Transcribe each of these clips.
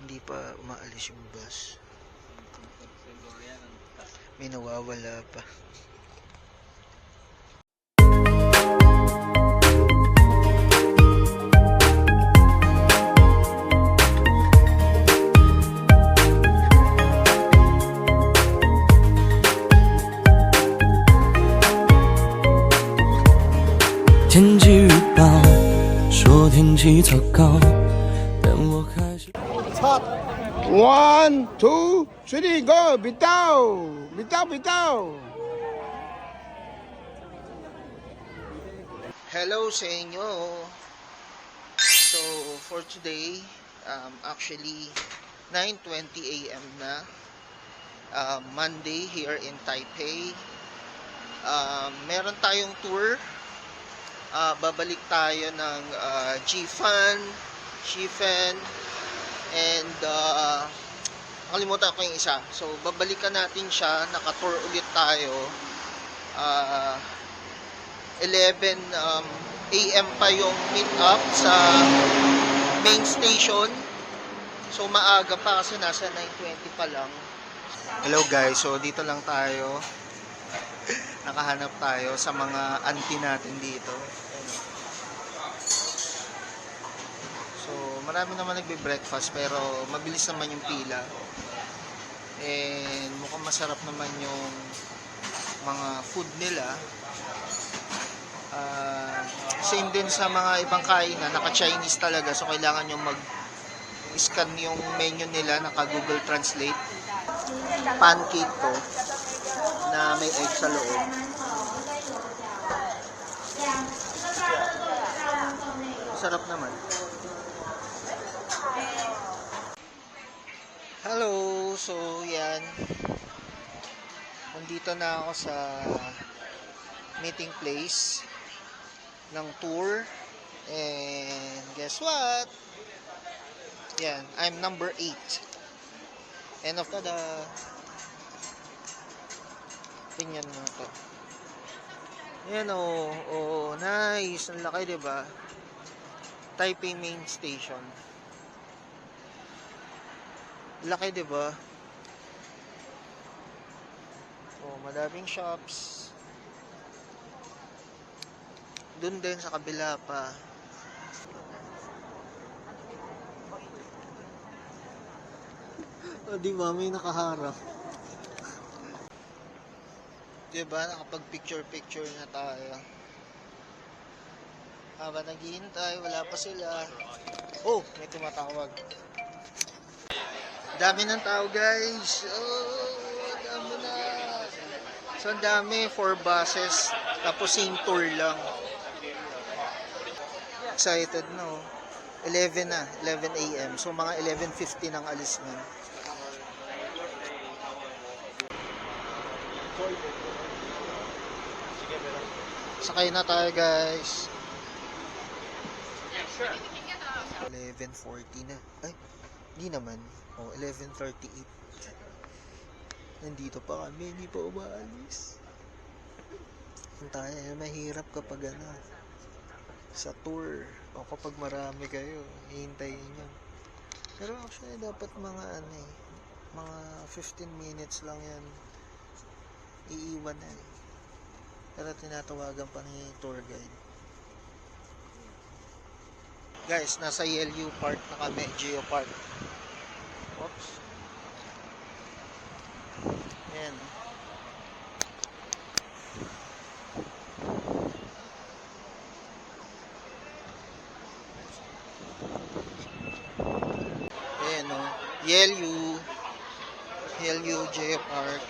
Hindi pa umaalis yung bus. May nawawala pa. One, two, three, go! Bitaw! Bitaw, bitaw! Hello sa inyo. So, for today, actually, 9:20 a.m. na. Monday here in Taipei. Meron tayong tour. Babalik tayo ng Jifen, and nakalimutan ko yung isa. So, babalikan natin siya. Naka-tour ulit tayo. 11 a.m. pa yung meet up sa main station. So, maaga pa kasi nasa 9:20 pa lang. Hello guys. So, dito lang tayo. Nakahanap tayo sa mga auntie natin dito. So, marami naman nagbe-breakfast pero mabilis naman yung pila. And mukhang masarap naman yung mga food nila. Same din sa mga ibang kainan, naka-Chinese talaga. So, kailangan nyo mag-scan yung menu nila, naka-Google Translate. Pancake to na may egg sa loob. Sarap naman. Hello! So, yan. Nandito na ako sa meeting place ng tour. And guess what? Yan. I'm number 8. End of the tingnan mo to. Ayan oh, nice. Ang laki, diba? Taipei main station. Laki, diba? Oh, madaming shops. Doon din sa kabila pa. Oh, di ba? May nakaharap. Diba? Nakapag-picture na tayo. Habang naghihintay, wala pa sila. Oh, may tumatawag. Dami ng tao, guys. Oh, dami na. So, ang dami. 4 buses. Tapos, same tour lang. Excited, no? 11 na. 11 a.m. So, mga 11:50 nang alis na. Sakay na tayo, guys. 11:40 na. Ay, hindi naman. Oh, 11:38. Nandito pa kami, hindi pa umaalis. Tayo, mahirap kapag sa tour o kapag marami kayo, hihintayin nyo. Pero actually, dapat mga mga 15 minutes lang yan. Iiwan na Pero tinatawagan pa ni tour guide. Guys, nasa Yelyu Park na kami, Geo Park. Oops. Ayan. Ayan o. Yelyu Geo Park.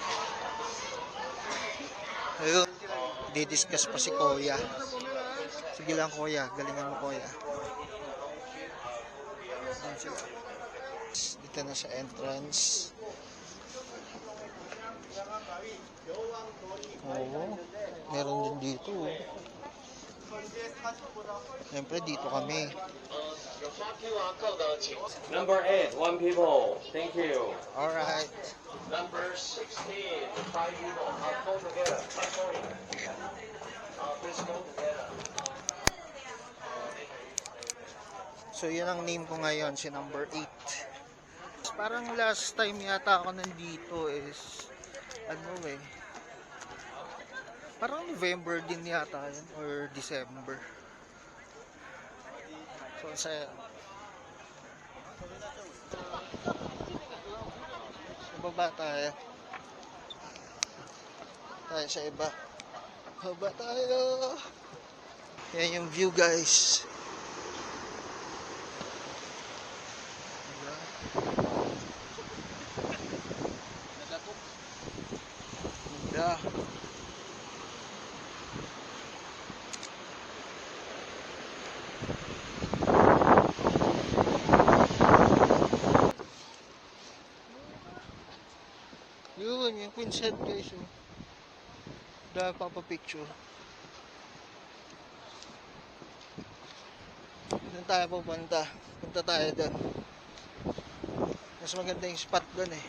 Ayun. Didiscuss pa si Kuya. Sige lang, Kuya. Galingan mo, Kuya. Dito na sa entrance. Oo. Meron din dito. Siyempre, dito kami. Number 8, 1 people. Thank you. Alright. Number 16, 5 people. Go together. Sorry. Please go together. So, yun ang name ko ngayon, si number 8. Parang last time yata ako nandito is ano parang November din yata yun or December. So saya. Sa baba tayo. Tayo sa iba. Baba tayo. Yan yung view guys. Ganda. Yun, yung Queen's Head guys. Oh. Dahil papapicture. Doon tayo pupunta. Punta tayo doon. Mas maganda yung spot doon eh.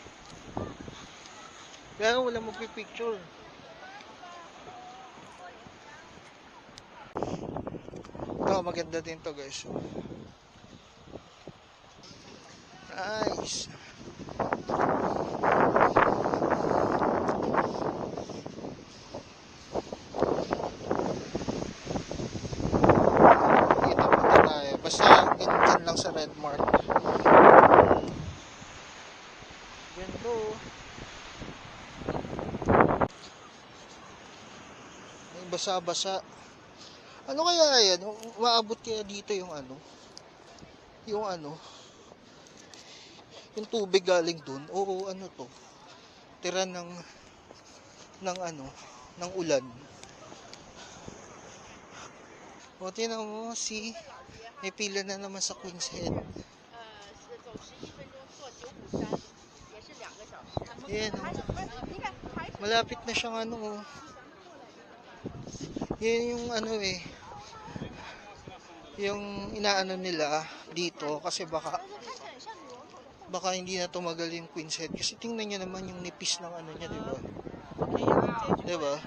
Kaya wala magpipicture. Ito, maganda din to guys. Nice. Dito punta tayo. Basta dyan lang sa red mark. Ganda. May basa-basa. Ano kaya yan? Maabot kaya dito yung ano? Yung tubig galing dun? Oo, ano to? Tira ng ulan. O, tinan mo, may pila na naman sa Queen's Head. Yan, malapit na siyang yan yung yung inaano nila dito kasi baka hindi na tumagal yung Queen's Head kasi tingnan niyo naman yung nipis ng niya, di ba? Di ba?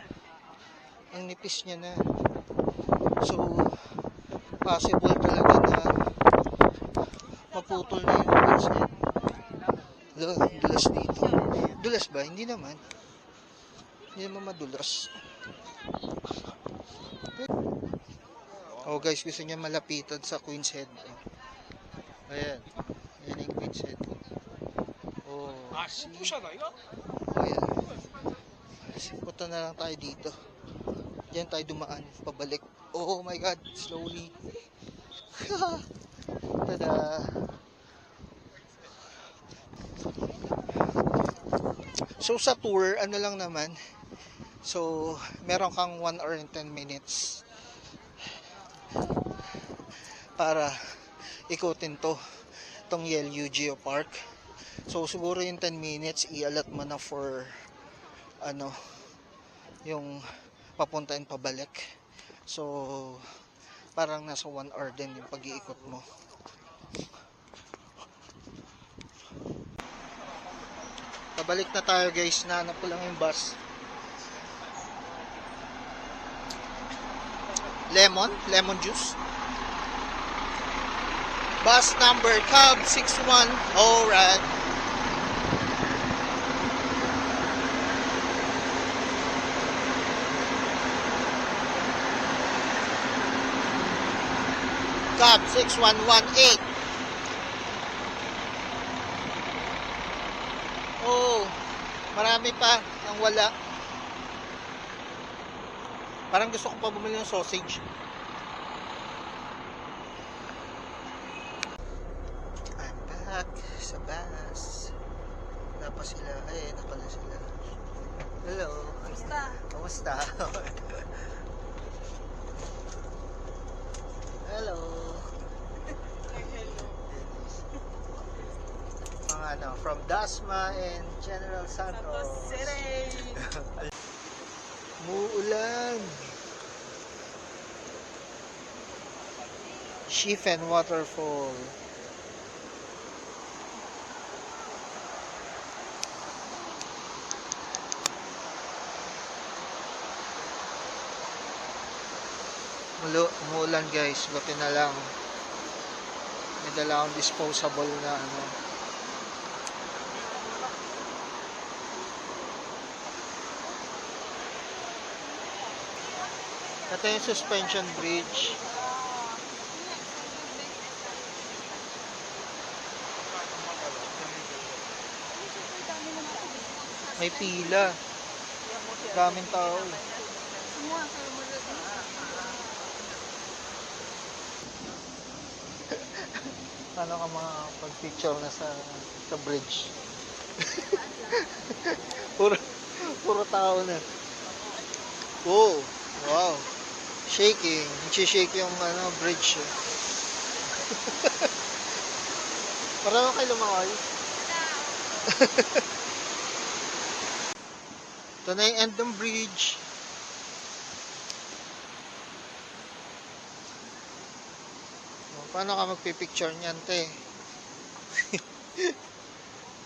Ang nipis niya na. So possible talaga na maputol na yung Queen's Head. Dulas dito. Dulas ba? Hindi naman. Hindi naman madulas. Oh guys, gusto niya malapitan sa Queen's Head. Ayan. Ayan yung Queen's Head. Oh, ayan. Punta na lang tayo dito. Diyan tayo dumaan, pabalik. Oh my god, slowly. Tada. So sa tour, ano lang naman. So, meron kang 1 hour and 10 minutes para ikutin tong Yelyu Geopark. So siguro yung 10 minutes i-allot mo na for yung papunta and pabalik. So parang nasa 1 hour din yung pag-iikot mo. Pabalik na tayo guys, nahanap ko lang yung bus. Lemon juice. Bus number Cab 61. Alright. Cab 6118. Oh, marami pa ang wala. Parang gusto ko pa bumili ng sausage. I'm back sa bus. Wala pa sila. Ay, napala sila. Hello. Kamusta? Hello. From Dasma and General Santos. Muulan. Chief and Waterfall. Umuulan guys, buti na lang may dala akong disposable na Ito yung suspension bridge. May pila. Daming tao. Paano ka makapag-picture na sa bridge? puro, puro tao na. Oh, wow. Shaking. Nag-shake yung bridge. Marami kayo lumakay. Ito na yung end ng bridge. Paano ka magpipicture niyan, te?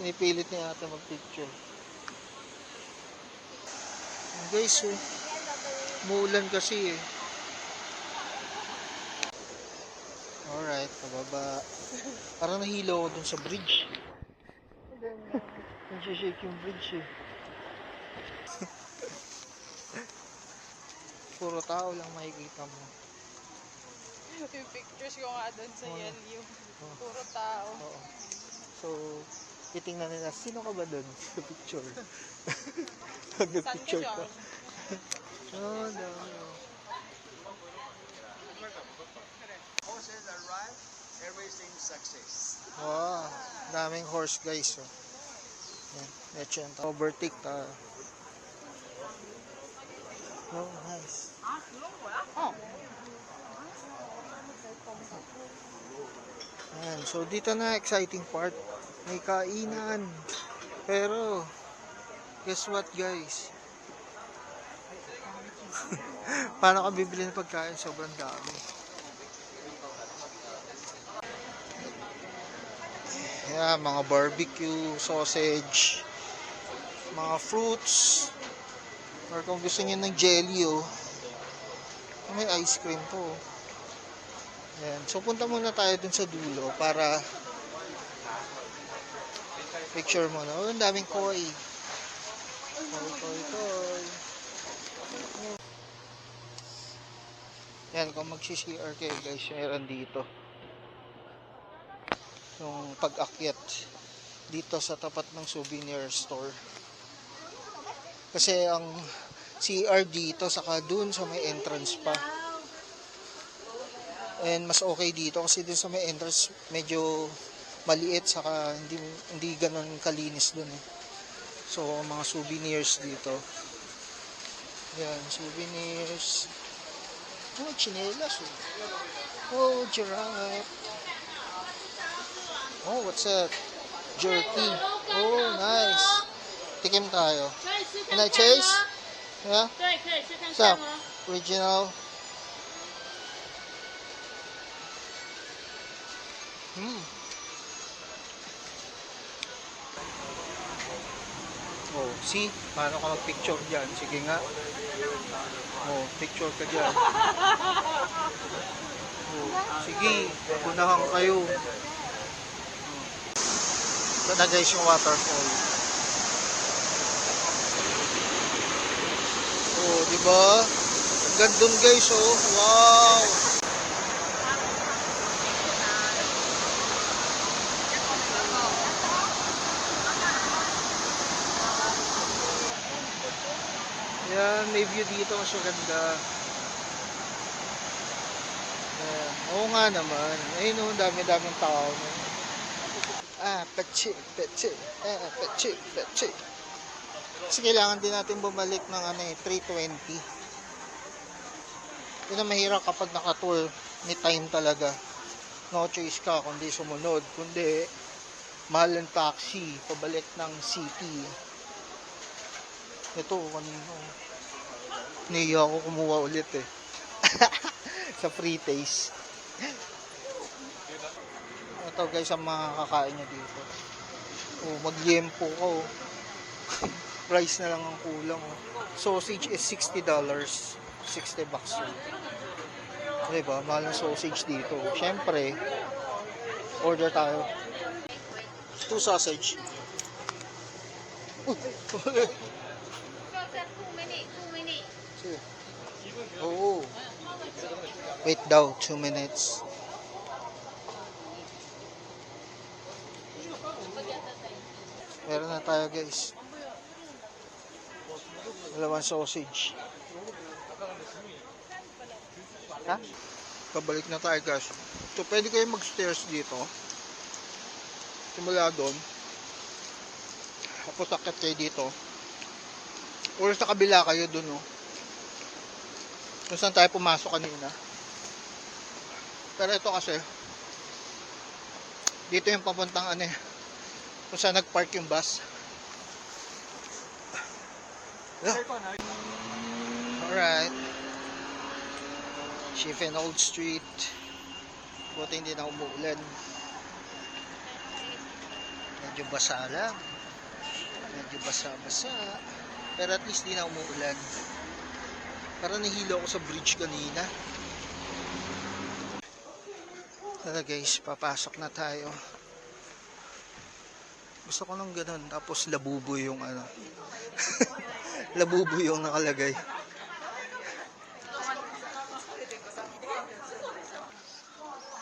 Pinipilit niya ata magpicture. Guys, muulan kasi eh. Alright, pababa. Parang nahilo ako dun sa bridge. Nag-shake yung bridge eh. Puro tao lang makikita mo. Yung pictures ko nga doon sa LU. Puro tao. Oo. So, titingnan nila, sino ka ba doon sa picture? Pag nag-picture ka. Oh, no. Horses arrive, everything success. Wow, daming horse guys. Oh. Yan, medyo yung overtake ta. Oh, nice. Ayan, so dito na exciting part. May kainan. Pero, guess what guys? Paano ka bibili ng pagkain? Sobrang dami. Ayan, mga barbecue, sausage, mga fruits, or kung gusto niyo ng jelly, oh, may ice cream po. Ayan. So, punta muna tayo dun sa dulo para picture mo na. Oh, ang daming koi. Koi. Yan, kung magsi-CR kayo guys, meron dito. Yung pag-akyat dito sa tapat ng souvenir store. Kasi ang CR dito, saka dun sa may entrance pa. And mas okay dito kasi dun sa may entrance medyo maliit saka hindi ganun kalinis dun eh. So mga souvenirs dito. Yan, souvenirs. Oh, chinelas oh. Oh, giraffe. Oh, what's that? Jerky. Oh, nice. Tikim tayo. Can I taste? Yeah? 对，可以去看 So, 看哦。 original. Oh, see? Paano ka mag-picture dyan? Sige nga. Oh, picture ka dyan. Oh, sige, punahan kayo. Ito na guys yung waterfall. Oh, di ba? Ang gandun guys, oh. Wow! Yan, may view dito, mas maganda. Yan. Oo nga naman. Ayun oh, dami-daming tao. Pachi. Kasi kailangan din natin bumalik ng 3:20. Yun ang mahirap kapag naka-tour, may time talaga. No choice ka kundi sumunod. Kundi, mahal ang taxi, pabalik ng city. Ito, kanino. Niya ako kumuha ulit eh. Sa free taste. Ito guys, ang mga kakain niya dito. Oh, mag-yempo ko. Price na lang ang kulang. Oh. Sausage is $60. $60 yun. Diba? Mahal ng sausage dito. Siyempre, order tayo. 2 sausage. Sige. Oo. Wait daw, 2 minutes. Meron na tayo guys. Dalawang sausage. Ha? Pabalik na tayo guys. So pwede kayo mag-stairs dito. Simula doon. Tapos akit kayo dito. Or sa kabila kayo doon, no? Kung saan tayo pumasok kanina. Pero ito kasi, dito yung papuntang ano eh, kung saan nag-park yung bus. Yeah. Alright. Chief and Old Street. Buti hindi na umuulan. Medyo basa lang. Medyo basa-basa. Pero at least di na umuulan. Parang nahilo ako sa bridge kanina. Tara guys, papasok na tayo. Gusto ko nung ganun. Tapos labubo yung ano. Labubo yung nakalagay.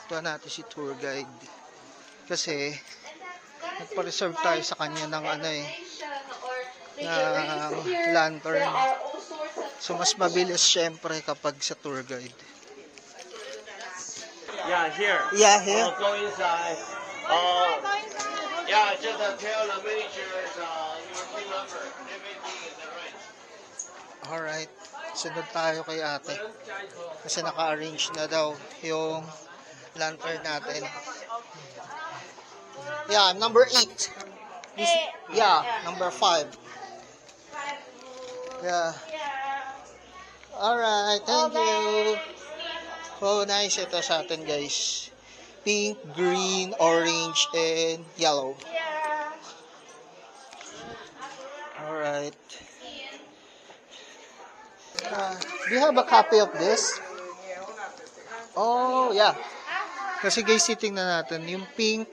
Ito natin si tour guide. Kasi nagpa-reserve tayo sa kanya ng ano eh, ng lantern. So mas mabilis syempre kapag sa tour guide. Yeah, here. Yeah, here. Go inside. Yeah, just tell the managers your PIN number, everything is right. Alright. Sunod tayo kay ate. Kasi naka-arrange na daw yung lantern natin. Yeah, number 8. Yeah, number 5. Yeah. Alright, thank you. Oh, nice ito sa atin, guys. Pink, green, orange, and yellow. Alright. Do you have a copy of this? Oh, yeah. Kasi guys, titingnan natin. Yung pink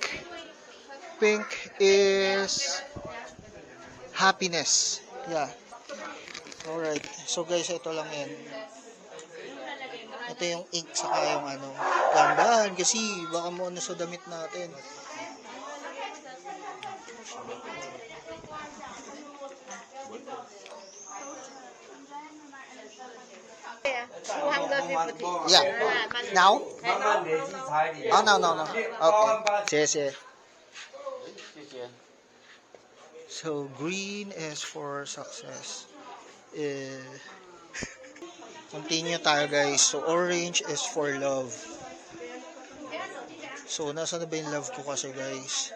is happiness. Yeah. Alright. So guys, ito lang yan. Ito yung ink saka yung ano. Gandahan kasi baka mo ano sa damit natin. Yeah. Now? Oh, no. Okay. Sige. So, green is for success. Continue tayo guys. So, orange is for love. So, nasa na ba yung love ko kasi guys?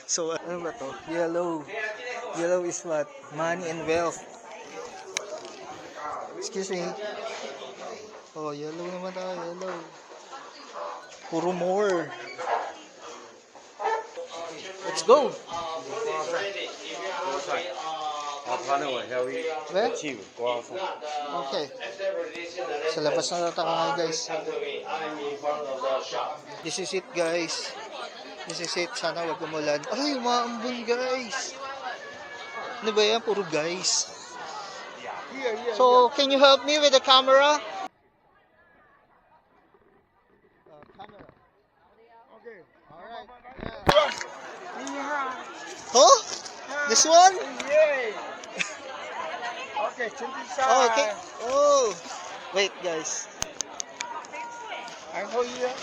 So, ano ba to? Yellow. Yellow is what? Money and wealth. Excuse me. Oh, yellow naman tayo. Yellow. Puro more. Let's go. Where? Okay. Sa labas na tayo ngayon guys. This is it guys. This is it. Sana wag umulan. Ay, umaambon guys. Ano ba yan? Puro guys. So, can you help me with the camera? Camera. Okay. Alright. Huh? This one? Yay. Okay, Oh, okay. Oh. Wait, guys. I hold here.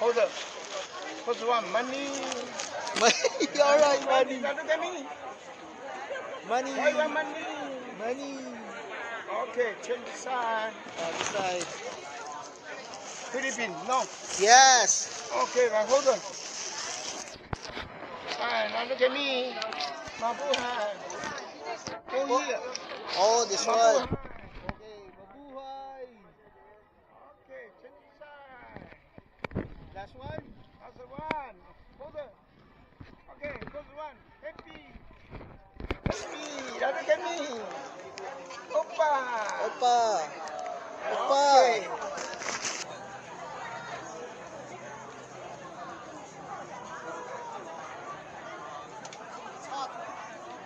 Hold up. First one, money. Alright, money. Look at me. Money. Why you want money? Money. Okay, change the side. This side. Philippines, no. Yes. Okay, now hold on. Fine, now look at me. Mabuhay. Hold here. Oh, this one. Mabuhay. Okay, mabuhay. Okay, change the side. Last one. That's the one. Hold on. Okay, first one. Happy. Happy. Now look at me. Opa. Opa. Opa. Okay.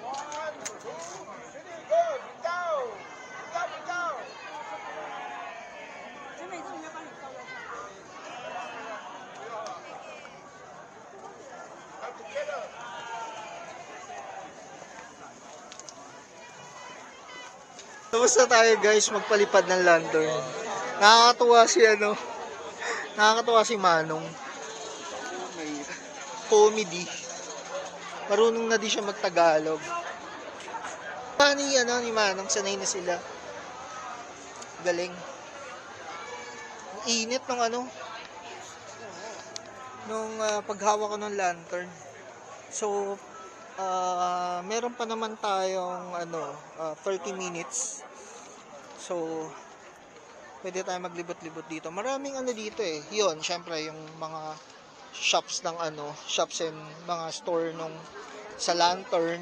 One, two, finish. Tapos na tayo guys, magpalipad ng lantern. Nakakatuwa si nakakatuwa si Manong. Comedy. Marunong na di siya magtagalog. Ni Manong, sanay na sila. Galing. Init nung paghawak ko ng lantern. So, meron pa naman tayong 30 minutes. So, pwede tayo maglibot-libot dito. Maraming dito eh. Yun, syempre yung mga shops shops and mga store sa lantern.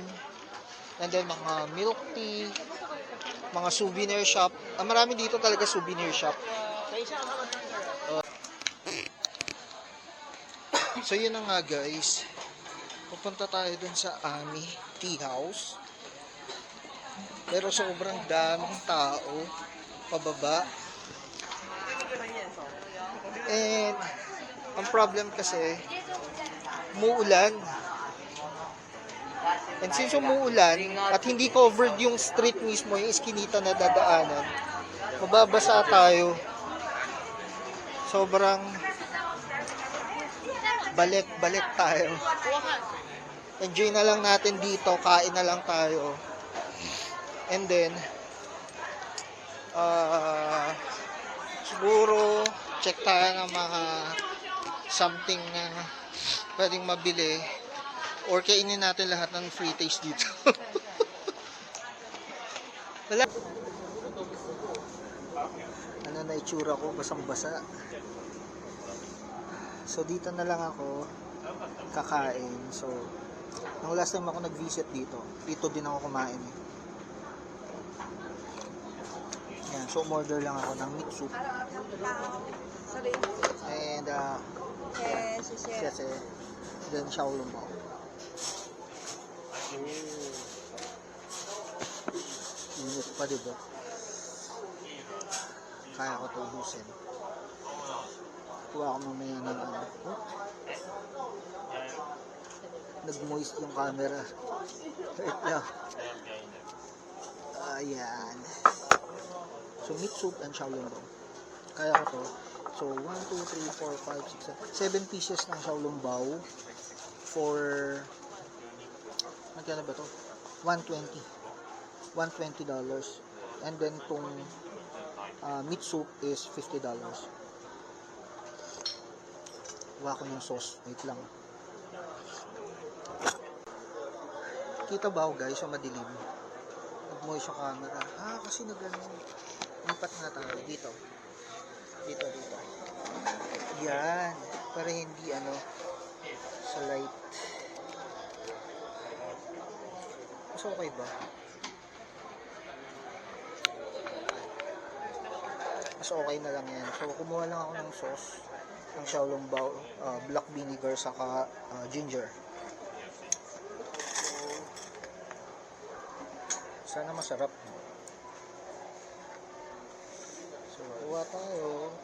And then mga milk tea, mga souvenir shop. Marami dito talaga souvenir shop. So yun na nga guys. Pupunta tayo dun sa Ami Tea House. Pero sobrang daming tao pababa. And ang problem kasi umuulan. And since umuulan at hindi covered yung street mismo, yung iskinita na dadaanan, mababasa tayo. Sobrang balik tayo. Enjoy na lang natin dito, kain na lang tayo. And then siguro check tayo ng mga something na pwedeng mabili or kainin natin lahat ng free taste dito. Wala. Na itsura ko, basang-basa. So dito na lang ako kakain. So nung last time ako nag-visit dito din ako kumain eh. Yan, so order lang ako ng meat soup. And then Xiaolong Bao. Init pa, diba? Kaya ko ito ubusin. Kuha ako mamaya ng nag-moist yung camera. Wait lang. Ayan. So, meat soup and Xiaolong Bao. Kaya ko to. So, 1, 2, 3, 4, 5, 6, 7 pieces ng Xiaolong Bao for magkano ba to? $120. And then tong meat soup is $50. Kuha ko ng sauce. Wait lang. Kita ba ako guys? So madilim. Nag-moist yung camera. Kasi lipat nga tayo. Dito. Yan. Para hindi sa light. Mas okay ba? Mas okay na lang yan. So, kumuha lang ako ng sauce ng Xiaolong Bao, black vinegar saka ginger. So, sana masarap. So, kuha tayo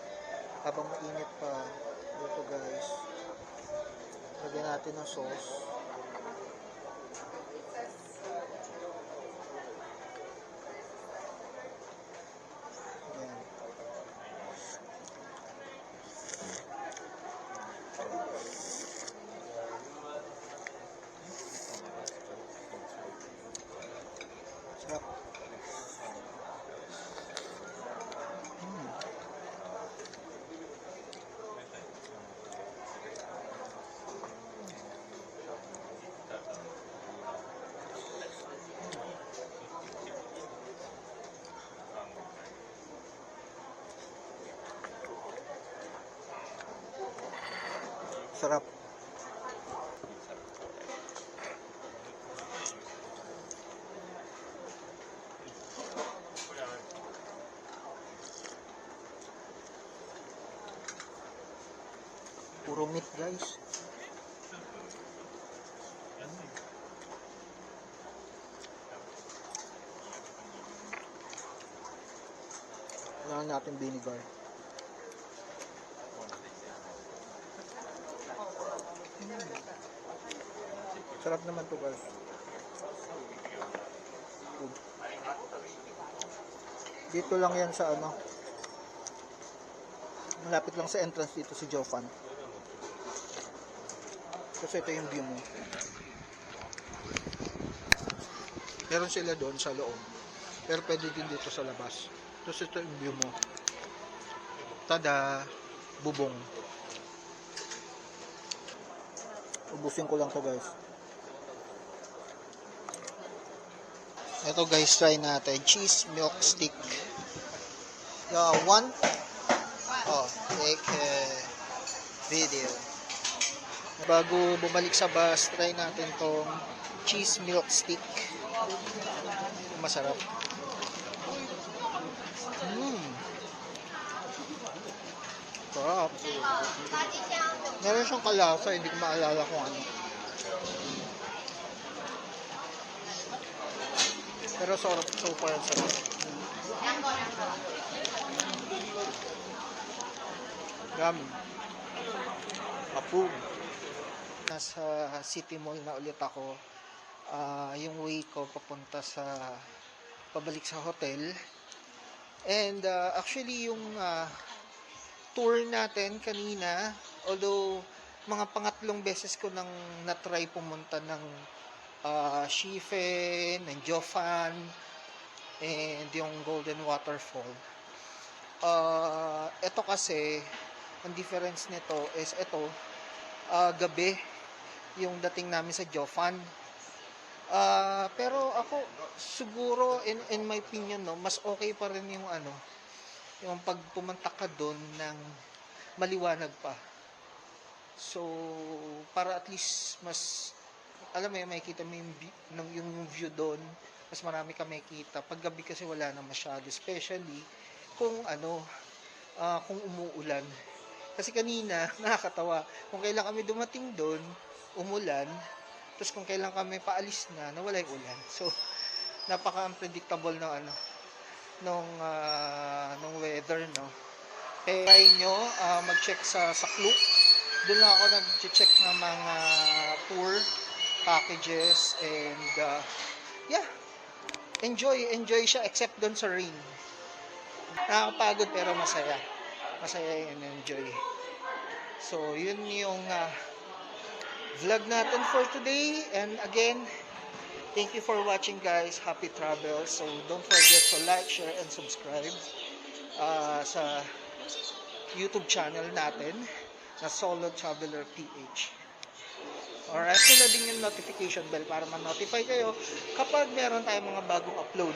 habang mainit pa dito guys. Lagyan natin ng sauce. Sarap. Sarap. Puro meat guys. Kailangan natin vinegar. Sarap naman to guys. Dito lang yan sa ano. Malapit lang sa entrance dito si Jofan. Kasi ito yung view mo. Meron sila doon sa loob. Pero pwede din dito sa labas. Tapos ito yung view mo. Tada! Bubong. Ubusin ko lang to guys. Ito guys, try natin. Cheese milk stick. One. Oh, take video. Bago bumalik sa bus, try natin tong cheese milk stick. Masarap. Sarap. Meron siyang kalasa, hindi ko maalala kung ano. Pero sarap, so far sarap. Yummy. Approve. Nasa City Mall na ulit ako. Yung way ko papunta sa pabalik sa hotel. And actually yung tour natin kanina, although mga pangatlong beses ko nang na-try pumunta ng Shifen, ng Jofan, and yung Golden Waterfall. Ito kasi, ang difference nito is ito, gabi yung dating namin sa Jofan. Pero ako, siguro, in my opinion, no, mas okay pa rin yung ano, yung pag pumunta ka doon ng maliwanag pa. So, para at least mas, alam mo yun, makikita mo yung view doon, mas marami ka makikita. Pag gabi kasi wala na masyado, especially kung ano, kung umuulan. Kasi kanina, nakakatawa, kung kailan kami dumating doon, umulan, tapos kung kailan kami paalis na, nawala yung ulan. So, napaka-unpredictable ng ano, nung weather, no. Try nyo, mag-check sa Klook. Doon lang ako nag-check ng mga tour packages and yeah, enjoy siya except doon sa rain. Nakakapagod pero masaya and enjoy. So yun yung vlog natin for today, and again, thank you for watching guys. Happy travels. So don't forget to like, share and subscribe sa YouTube channel natin na Solo Traveler PH. Alright, nila din yung notification bell para ma-notify kayo kapag meron tayong mga bagong upload.